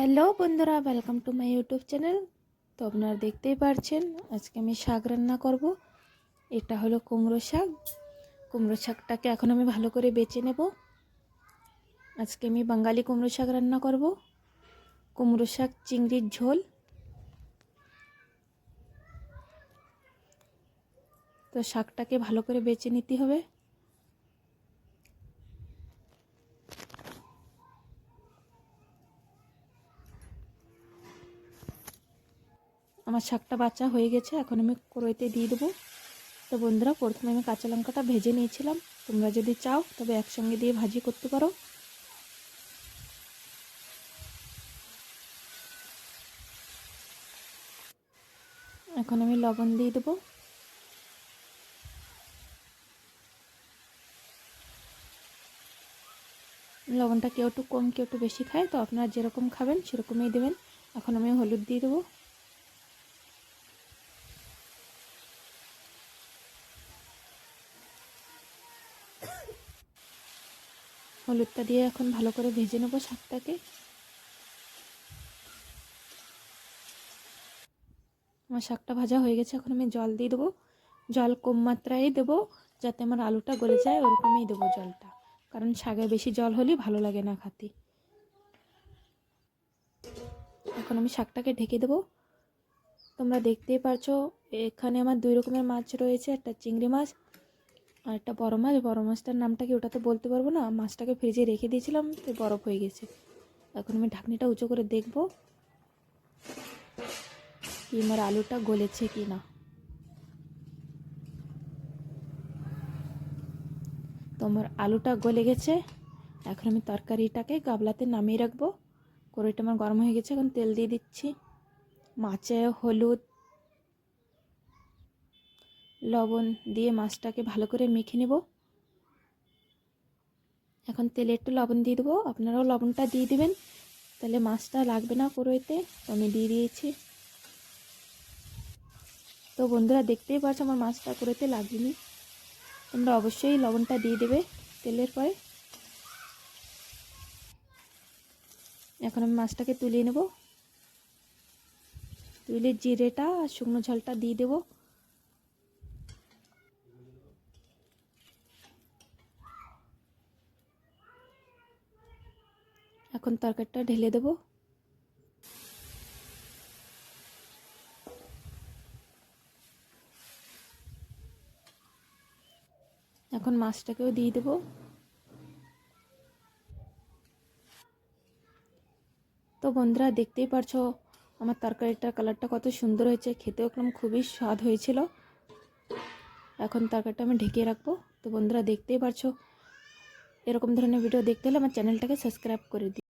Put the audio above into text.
Hello বন্ধুরা, welcome to my YouTube channel. তো আপনারা দেখতেই পারছেন আজকে আমি শাক রান্না করব। এটা হলো কুমড়ো শাক। কুমড়ো শাকটাকে এখন আমি ভালো করে বেছে নেব। আজকে আমি বাঙালি কুমড়ো শাক রান্না করব। কুমড়ো শাক চিংড়ির ঝোল। তো শাকটাকে ভালো করে বেছে নিতে হবে। আমার শাকটা বাছা হয়ে গেছে, এখন আমি কড়াইতে দিয়ে দেবো। তো বন্ধুরা, প্রথমে আমি কাঁচা লঙ্কাটা ভেজে নিয়েছিলাম। তোমরা যদি চাও তবে একসঙ্গে দিয়ে ভাজি করতে পারো। এখন আমি লবণ দিয়ে দেবো। লবণটা কেউ একটু কম কেউ একটু বেশি খায়, তো আপনারা যেরকম খাবেন সেরকমই দেবেন। এখন আমি হলুদ দিয়ে দেবো। হলুদটা দিয়ে এখন ভালো করে ভেজে নেবো শাকটাকে। আমার শাকটা ভাজা হয়ে গেছে, এখন আমি জল দিয়ে দেবো। জল কম মাত্রায় দেবো, যাতে আমার আলুটা গলে যায় ওরকমই দেবো জলটা, কারণ শাকে বেশি জল হলেই ভালো লাগে না খেতে। এখন আমি শাকটাকে ঢেকে দেবো। তোমরা দেখতেই পারছো এখানে আমার দুই রকমের মাছ রয়েছে, একটা চিংড়ি মাছ আর একটা বড় মাছ। বড় মাছটার নামটা কি ওটা তো বলতে পারবো না, মাছটাকে ফ্রিজে রেখে দিয়েছিলাম তো বরফ হয়ে গেছে। এখন আমি ঢাকনিটা উঁচু করে দেখবো কি আমার আলুটা গলেছে কি না। তো আমার আলুটা গলে গেছে। এখন আমি তরকারিটাকে গাবলাতে নামিয়ে রাখবো। কড়াইটা আমার গরম হয়ে গেছে, এখন তেল দিয়ে দিচ্ছি। মাছে হলুদ লবণ দিয়ে মাছটাকে ভালো করে মেখে নেব। এখন তেলে একটু লবণ দিয়ে দেবো, আপনারাও লবণটা দিয়ে দেবেন, তাহলে মাছটা লাগবে না কড়াইতে। তো আমি দিয়ে দিয়েছি। তো বন্ধুরা দেখতেই পারছো আমার মাছটা কড়াইতে লাগেনি। তোমরা অবশ্যই লবণটা দিয়ে দেবে তেলের পরে। এখন আমি মাছটাকে তুলে নেব। তুলে জিরেটা আর শুকনো ঝালটা দিয়ে দেবো। এখন তরকারিটা ঢেলে দেবো। এখন মাছটাকেও দিয়ে দেবো। তো বন্ধুরা দেখতেই পারছো আমার তরকারিটার কালারটা কত সুন্দর হয়েছে, খেতেও একদম খুবই স্বাদ হয়েছিল। এখন তরকারিটা আমি ঢেকে রাখবো। তো বন্ধুরা দেখতেই পারছো এরকম ধরনের ভিডিও দেখতে হলে আমার চ্যানেলটাকে সাবস্ক্রাইব করে দিই।